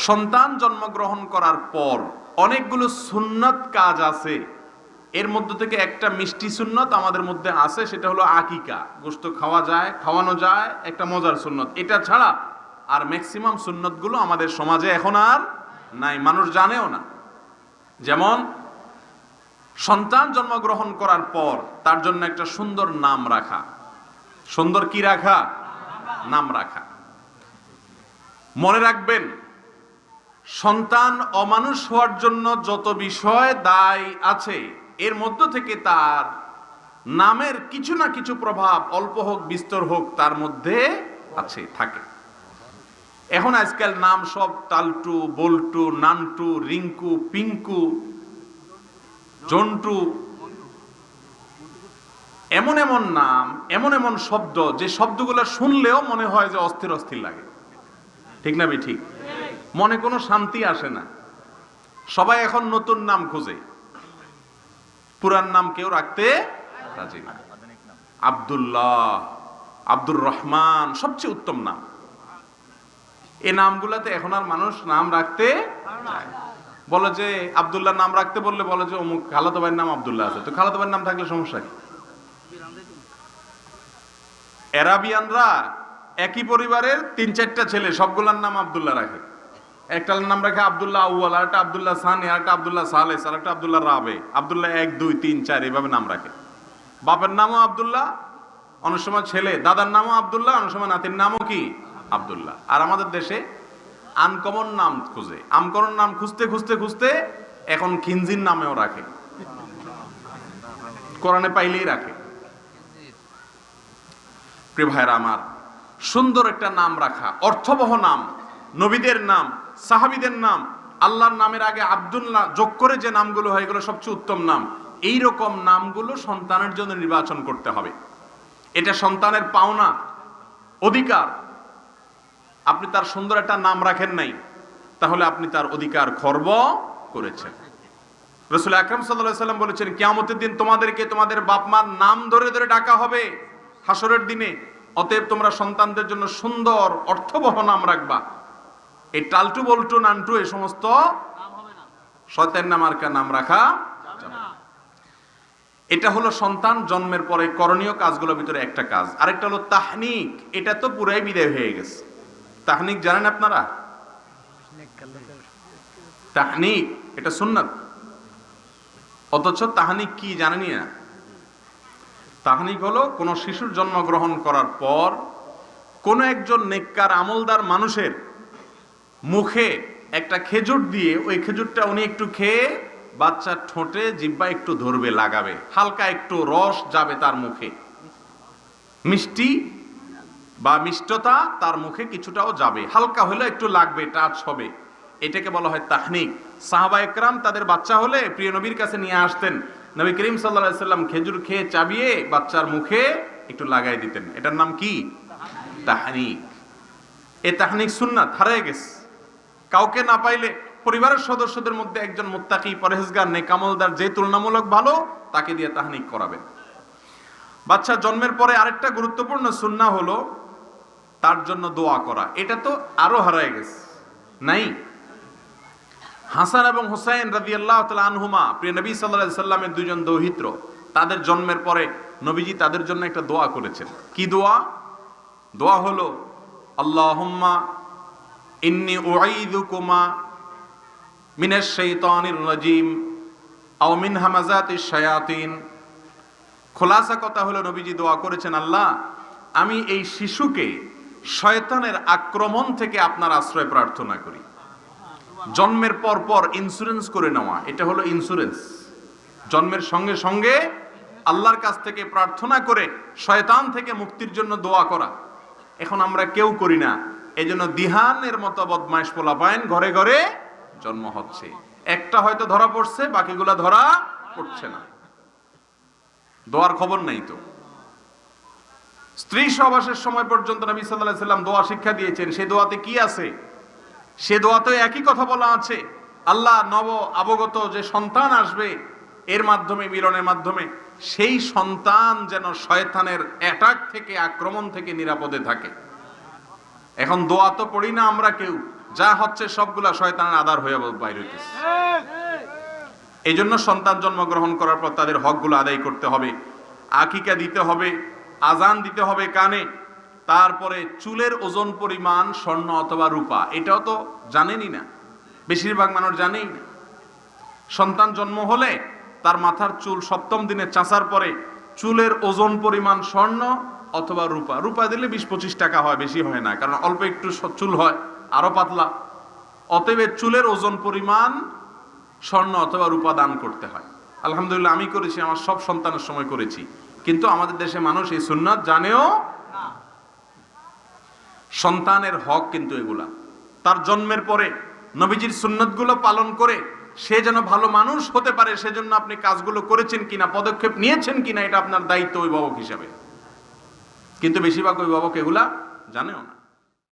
সন্তান জন্মগ্রহণ করার পর অনেকগুলো সুন্নত কাজ আছে। এর মধ্যে থেকে একটা মিষ্টি সুন্নত আমাদের মধ্যে আছে, সেটা হলো আকিকা। গোশত খাওয়া যায়, খাওয়ানো যায়, একটা মজার সুন্নত। এটা ছাড়া আর ম্যাক্সিমাম সুন্নতগুলো আমাদের সমাজে এখন আর নাই, মানুষ জানেও না। যেমন সন্তান জন্মগ্রহণ করার পর তার জন্য একটা সুন্দর নাম রাখা। সুন্দর কি রাখা? নাম রাখা। মনে রাখবেন, সন্তান অমানুষ হওয়ার জন্য যত বিষয় দায় আছে, এর মধ্য থেকে তার নামের কিছু না কিছু প্রভাব, অল্প হোক বিস্তর হোক, তার মধ্যে আছে, থাকে। এখন আজকাল নাম সব টালটু, বল্টু, নান্টু, রিঙ্কু, পিঙ্কু, জন্টু, এমন এমন নাম, এমন এমন শব্দ, যে শব্দগুলো শুনলেও মনে হয় যে অস্থির অস্থির লাগে। ঠিক না? ঠিক। মনে কোনো শান্তি আসে না। সবাই এখন নতুন নাম খোঁজে, পুরান নাম কেউ রাখতে রাজি না। আব্দুল্লাহ, আব্দুর রহমান সবচেয়ে উত্তম নাম। এই নামগুলাতে এখন আর মানুষ নাম রাখতে চায়। বলে যে আব্দুল্লাহ নাম রাখতে বললে বলে যে অমুক খালাতো ভাইয়ের নাম আব্দুল্লাহ আছে, তো খালাতো ভাইয়ের নাম থাকলে সমস্যা কি? আরাবিয়ানরা একই পরিবারের 3-4টা ছেলে, সবগুলার নাম আব্দুল্লাহ রাখে। একটার নাম রাখে আব্দুল্লাহ আউয়াল, আরেকটা আব্দুল্লাহ সানি, আরেকটা আব্দুল্লাহ সালেস, আরেকটা আব্দুল্লাহ রাবে, আব্দুল্লাহ 1, 2, 3, 4 এইভাবে নাম রাখে। বাপের নামও আব্দুল্লাহ, অনেক সময় ছেলে দাদার নামও আব্দুল্লাহ, অনেক সময় নাতির নামও কি আব্দুল্লাহ। আর আমাদের দেশে আনকমন নাম খুঁজে, আমকরণ নাম খুঁজতে খুঁজতে খুঁজতে এখন খিনজির নামেও রাখে, কোরআনে পাইলেই রাখে। প্রিয় ভাইরা আমার, সুন্দর একটা নাম রাখা, অর্থবহ নাম, নবীদের নাম, সাহাবীদের নাম, আল্লাহর নামের আগে আব্দুল্লাহ যোগ করে যে নামগুলো হয়, এগুলো সবচেয়ে উত্তম নাম। এই রকম নামগুলো সন্তানের জন্য নির্বাচন করতে হবে। এটা সন্তানের পাওনা, অধিকার। আপনি তার সুন্দর একটা নাম রাখেন নাই, তাহলে আপনি তার অধিকার খর্ব করেছেন। রাসূল আকরাম সাল্লাল্লাহু আলাইহি ওয়াসাল্লাম বলেছেন, কিয়ামতের দিন তোমাদেরকে তোমাদের বাপ মার নাম ধরে ধরে ডাকা হবে হাসরের দিনে। অতএব তোমরা সন্তানদের জন্য সুন্দর অর্থবহ নাম রাখবা। এই টালটু, বল্টু, নান্টু এই সমস্ত শয়তান নামার্কা নাম রাখা যাবে না। এটা হলো সন্তান জন্মের পরে করণীয় কাজগুলোর ভিতরে একটা কাজ। আরেকটা হলো তাহনিক। এটা তো পুরাই বিদায় হয়ে গেছে। তাহনিক জানেন আপনারা? তাহনিক এটা সুন্নাত, অথচ তাহনিক কি জানেনই না। তাহনিক হলো কোন শিশুর জন্মগ্রহণ করার পর কোন একজন নেককার আমলদার মানুষের মুখে একটা খেজুর দিয়ে, ওই খেজুরটা উনি একটু খেয়ে বাচ্চার ঠোঁটে জিহ্বা একটু ধরবে, লাগাবে, হালকা একটু রস যাবে তার মুখে, মিষ্টি বা মিষ্টতা তার মুখে কিছুটাও যাবে, হালকা হলে একটু লাগবে, টাচ হবে। এটাকে বলা হয় তাহনিক। সাহাবা একরাম তাদের বাচ্চা হলে প্রিয় নবীর কাছে নিয়ে আসতেন। নবী করিম সাল্লাল্লাহু আলাইহি সাল্লাম খেজুর খেয়ে চাবিয়ে বাচ্চার মুখে একটু লাগাই দিতেন। এটার নাম কি? তাহনিক। এই তাহনিক সুন্নাত হারিয়ে গেছে। কাউকে না পাইলে পরিবারের সদস্যদের মধ্যে একজন মুত্তাকি, পরহেজগার, নেক আমলদার, যে তুলনামূলক ভালো, তাকে দিয়ে তাহনিক করাবেন। বাচ্চা জন্মের পরে আরেকটা গুরুত্বপূর্ণ সুন্নাহ হলো তার জন্য দোয়া করা। এটা তো আরো হারিয়ে গেছে, নাই? হাসান এবং হুসাইন রাদিয়াল্লাহু তাআলা আনহুমা, প্রিয় নবী সাল্লাল্লাহু আলাইহি সাল্লামের দুইজন দৌহিত্র, তাদের জন্মের পরে নবীজি তাদের জন্য একটা দোয়া করেছেন। কি দোয়া? দোয়া হলো, আল্লাহুম্মা ইন্নী উঈযুকুমা মিনাশ শাইতানির রাজিম আও মিন হামাযাতিশ শায়াতিন। খোলাসা কথা হলো, নবীজি দোয়া করেছেন, আল্লাহ, আমি এই শিশুকে শয়তানের আক্রমণ থেকে আপনার আশ্রয় প্রার্থনা করি। জন্মের পর পর ইন্স্যুরেন্স করে নেওয়া, এটা হলো ইন্স্যুরেন্স। জন্মের সঙ্গে সঙ্গে আল্লাহর কাছ থেকে প্রার্থনা করে শয়তান থেকে মুক্তির জন্য দোয়া করা। এখন আমরা কেউ করি না। এজন্য দিহানের মতো বদমাইশ পোলাপাইন ঘরে ঘরে জন্ম হচ্ছে। একটা হয়তো ধরা পড়ছে, বাকিগুলা ধরা পড়ছে না। দোয়ার খবর নাই তো। স্ত্রী সহবাসের সময় পর্যন্ত নবী সাল্লাল্লাহু আলাইহি সাল্লাম দোয়া শিক্ষা দিয়েছেন। সেই দোয়াতে কি আছে? সে দোয়াতে একই কথা বলা আছে, আল্লাহ নব অবগত যে সন্তান আসবে, এর মাধ্যমে, মিলনের মাধ্যমে, সেই সন্তান যেন শয়তানের অ্যাটাক থেকে, আক্রমণ থেকে নিরাপদে থাকে। এখন দোয়া তো পড়ি না আমরা কেউ, যা হচ্ছে সবগুলা শয়তানের আদার হয়ে বাইর হইতেছে। এই জন্য সন্তান জন্মগ্রহণ করার পর তাদের হকগুলো আদায় করতে হবে, আকিকা দিতে হবে, আজান দিতে হবে কানে, তারপরে চুলের ওজন পরিমাণ স্বর্ণ অথবা রূপা, এটাও তো জানেনই না, বেশিরভাগ মানুষ জানেই না। সন্তান জন্ম হলে তার মাথার চুল সপ্তম দিনে চাঁচার পরে চুলের ওজন পরিমাণ স্বর্ণ অথবা রূপা, রূপা দিলে 20-25 টাকা হয়, বেশি হয় না, কারণ অল্প একটু চুল হয়, আরো পাতলা। অতএব চুলের ওজন পরিমাণ স্বর্ণ অথবা রূপা দান করতে হয়। আলহামদুলিল্লাহ আমি করেছি, আমার সব সন্তানের সময় করেছি, কিন্তু আমাদের দেশে মানুষ এই সুন্নাত জানেও না। সন্তানের হক কিন্তু এগুলা, তার জন্মের পরে নবীজির সুন্নাতগুলো পালন করে সে যেন ভালো মানুষ হতে পারে, সেজন্য আপনি কাজগুলো করেছেন কিনা, পদক্ষেপ নিয়েছেন কিনা, এটা আপনার দায়িত্ব অভিভাবক হিসাবে। কিন্তু বেশিরভাগ অভিভাবক এগুলা জানেও না।